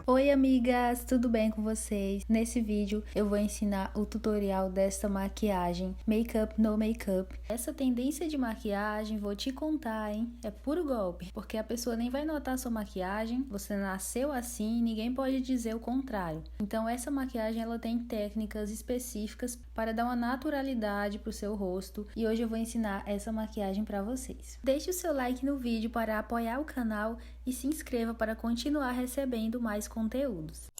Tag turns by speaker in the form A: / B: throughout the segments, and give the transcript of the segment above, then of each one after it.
A: Oi amigas, tudo bem com vocês? Nesse vídeo eu vou ensinar o tutorial desta maquiagem Makeup no Makeup. Essa tendência de maquiagem, vou te contar, hein? É puro golpe, porque a pessoa nem vai notar sua maquiagem, você nasceu assim, ninguém pode dizer o contrário. Então essa maquiagem ela tem técnicas específicas para dar uma naturalidade pro seu rosto e hoje eu vou ensinar essa maquiagem para vocês. Deixe o seu like no vídeo para apoiar o canal e se inscreva para continuar recebendo mais conteúdos.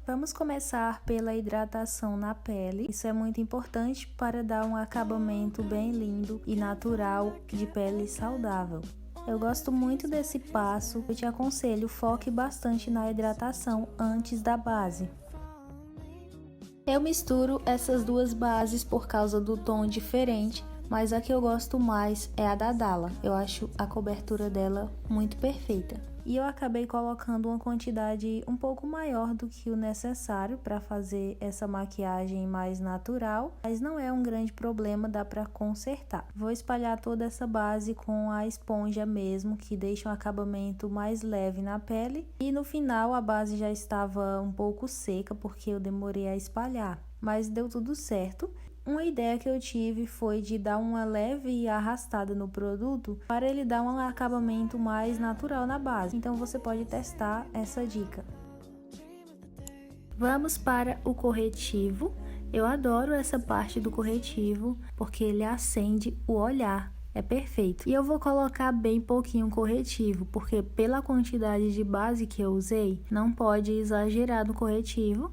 A: Vamos começar pela hidratação na pele. Isso é muito importante para dar um acabamento bem lindo e natural de pele saudável. Eu gosto muito desse passo, eu te aconselho, foque bastante na hidratação antes da base. Eu misturo essas duas bases por causa do tom diferente, mas a que eu gosto mais é a da Dalla. Eu acho a cobertura dela muito perfeita. E eu acabei colocando uma quantidade um pouco maior do que o necessário para fazer essa maquiagem mais natural, mas não é um grande problema, dá para consertar. Vou espalhar toda essa base com a esponja mesmo, que deixa um acabamento mais leve na pele. E no final a base já estava um pouco seca porque eu demorei a espalhar, mas deu tudo certo. Uma ideia que eu tive foi de dar uma leve arrastada no produto para ele dar um acabamento mais natural na base. Então você pode testar essa dica. Vamos para o corretivo. Eu adoro essa parte do corretivo porque ele acende o olhar. É perfeito. E eu vou colocar bem pouquinho corretivo, porque pela quantidade de base que eu usei, não pode exagerar no corretivo.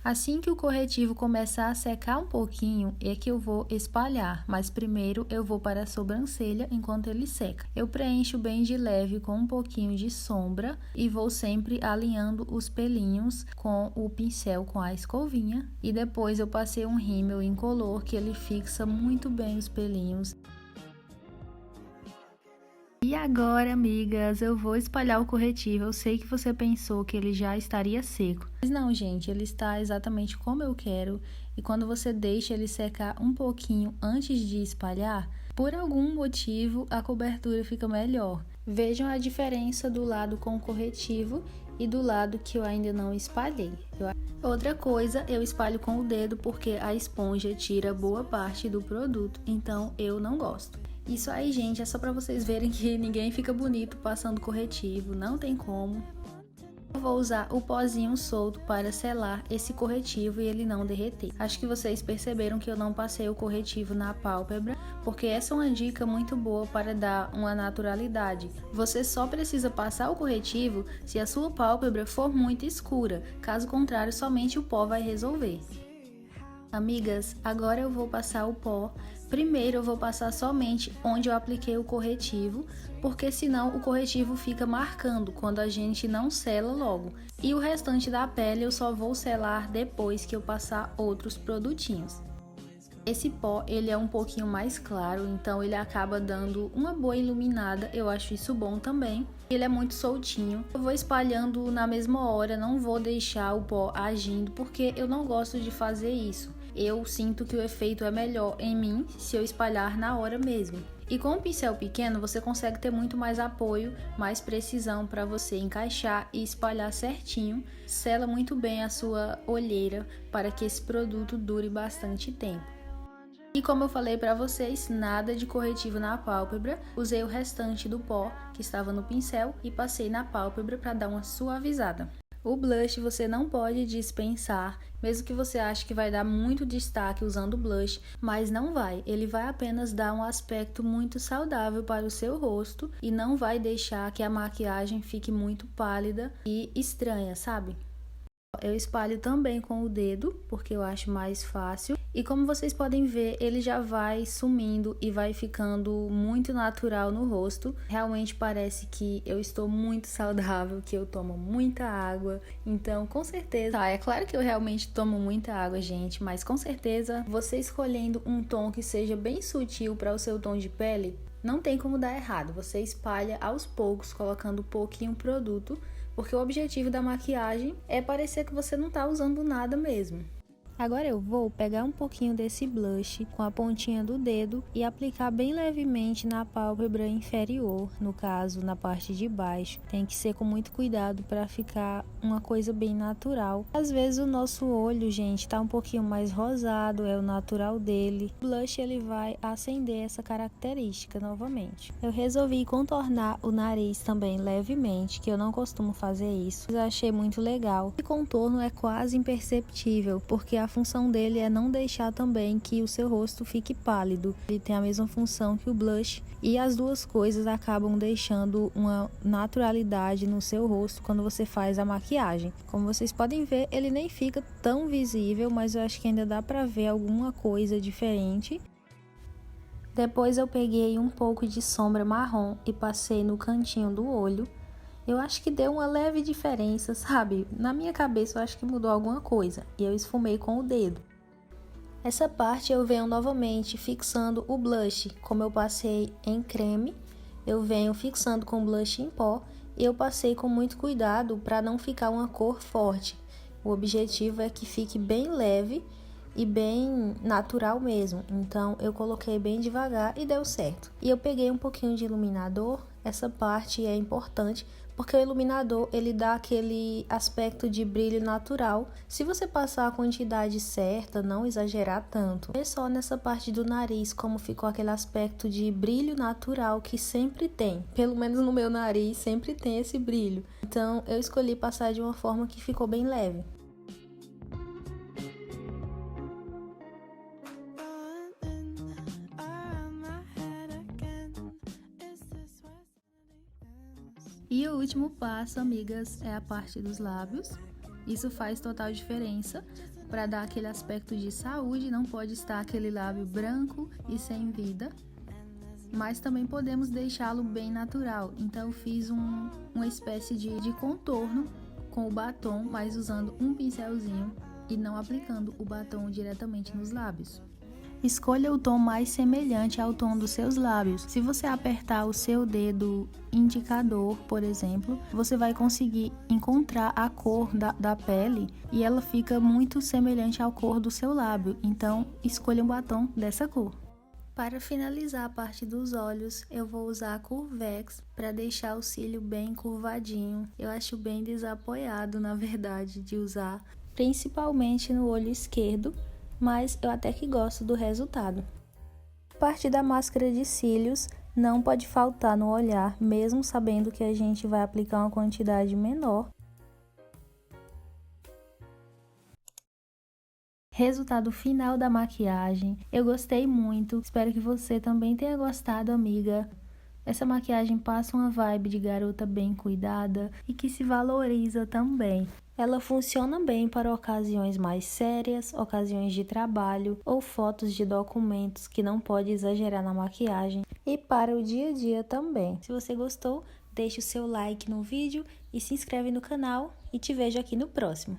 A: Assim que o corretivo começar a secar um pouquinho, é que eu vou espalhar, mas primeiro eu vou para a sobrancelha enquanto ele seca. Eu preencho bem de leve com um pouquinho de sombra e vou sempre alinhando os pelinhos com o pincel, com a escovinha. E depois eu passei um rímel incolor que ele fixa muito bem os pelinhos. E agora, amigas, eu vou espalhar o corretivo. Eu sei que você pensou que ele já estaria seco. Mas não, gente, ele está exatamente como eu quero. E quando você deixa ele secar um pouquinho antes de espalhar, por algum motivo a cobertura fica melhor. Vejam a diferença do lado com o corretivo e do lado que eu ainda não espalhei. Outra coisa, eu espalho com o dedo porque a esponja tira boa parte do produto, então eu não gosto. Isso aí, gente, é só pra vocês verem que ninguém fica bonito passando corretivo, não tem como. Eu vou usar o pozinho solto para selar esse corretivo e ele não derreter. Acho que vocês perceberam que eu não passei o corretivo na pálpebra, porque essa é uma dica muito boa para dar uma naturalidade. Você só precisa passar o corretivo se a sua pálpebra for muito escura, caso contrário, somente o pó vai resolver. Amigas, agora eu vou passar o pó. Primeiro eu vou passar somente onde eu apliquei o corretivo, porque senão o corretivo fica marcando quando a gente não sela logo. E o restante da pele eu só vou selar depois que eu passar outros produtinhos. Esse pó, ele é um pouquinho mais claro, então ele acaba dando uma boa iluminada, eu acho isso bom também. Ele é muito soltinho. Eu vou espalhando na mesma hora, não vou deixar o pó agindo, porque eu não gosto de fazer isso. Eu sinto que o efeito é melhor em mim se eu espalhar na hora mesmo. E com um pincel pequeno você consegue ter muito mais apoio, mais precisão para você encaixar e espalhar certinho. Sela muito bem a sua olheira para que esse produto dure bastante tempo. E como eu falei pra vocês, nada de corretivo na pálpebra. Usei o restante do pó que estava no pincel e passei na pálpebra para dar uma suavizada. O blush você não pode dispensar, mesmo que você ache que vai dar muito destaque usando blush, mas não vai. Ele vai apenas dar um aspecto muito saudável para o seu rosto e não vai deixar que a maquiagem fique muito pálida e estranha, sabe? Eu espalho também com o dedo, porque eu acho mais fácil. E como vocês podem ver, ele já vai sumindo e vai ficando muito natural no rosto. Realmente parece que eu estou muito saudável, que eu tomo muita água. Então, com certeza... é claro que eu realmente tomo muita água, gente. Mas com certeza, você escolhendo um tom que seja bem sutil para o seu tom de pele, não tem como dar errado. Você espalha aos poucos, colocando pouquinho produto, porque o objetivo da maquiagem é parecer que você não tá usando nada mesmo. Agora eu vou pegar um pouquinho desse blush com a pontinha do dedo e aplicar bem levemente na pálpebra inferior, no caso na parte de baixo. Tem que ser com muito cuidado para ficar uma coisa bem natural. Às vezes o nosso olho, gente, tá um pouquinho mais rosado, é o natural dele. O blush ele vai acender essa característica novamente. Eu resolvi contornar o nariz também levemente, que eu não costumo fazer isso, mas eu achei muito legal. O contorno é quase imperceptível, porque a função dele é não deixar também que o seu rosto fique pálido. Ele tem a mesma função que o blush e as duas coisas acabam deixando uma naturalidade no seu rosto quando você faz a maquiagem. Como vocês podem ver, ele nem fica tão visível, mas eu acho que ainda dá pra ver alguma coisa diferente. Depois eu peguei um pouco de sombra marrom e passei no cantinho do olho. Eu acho que deu uma leve diferença, sabe? Na minha cabeça eu acho que mudou alguma coisa e eu esfumei com o dedo. Essa parte eu venho novamente fixando o blush, como eu passei em creme, eu venho fixando com blush em pó e eu passei com muito cuidado para não ficar uma cor forte. O objetivo é que fique bem leve e bem natural mesmo, então eu coloquei bem devagar e deu certo. E eu peguei um pouquinho de iluminador, essa parte é importante porque o iluminador ele dá aquele aspecto de brilho natural. Se você passar a quantidade certa, não exagerar tanto. É só nessa parte do nariz como ficou aquele aspecto de brilho natural que sempre tem. Pelo menos no meu nariz sempre tem esse brilho. Então eu escolhi passar de uma forma que ficou bem leve. E o último passo, amigas, é a parte dos lábios. Isso faz total diferença para dar aquele aspecto de saúde. Não pode estar aquele lábio branco e sem vida, mas também podemos deixá-lo bem natural. Então eu fiz uma espécie de contorno com o batom, mas usando um pincelzinho e não aplicando o batom diretamente nos lábios. Escolha o tom mais semelhante ao tom dos seus lábios. Se você apertar o seu dedo indicador, por exemplo, você vai conseguir encontrar a cor da pele e ela fica muito semelhante à cor do seu lábio. Então, escolha um batom dessa cor. Para finalizar a parte dos olhos, eu vou usar a Curvex para deixar o cílio bem curvadinho. Eu acho bem desapoiado, na verdade, de usar, principalmente no olho esquerdo, mas eu até que gosto do resultado. A parte da máscara de cílios não pode faltar no olhar, mesmo sabendo que a gente vai aplicar uma quantidade menor. Resultado final da maquiagem, eu gostei muito, espero que você também tenha gostado, amiga. Essa maquiagem passa uma vibe de garota bem cuidada e que se valoriza também. Ela funciona bem para ocasiões mais sérias, ocasiões de trabalho ou fotos de documentos que não pode exagerar na maquiagem e para o dia a dia também. Se você gostou, deixe o seu like no vídeo e se inscreve no canal e te vejo aqui no próximo.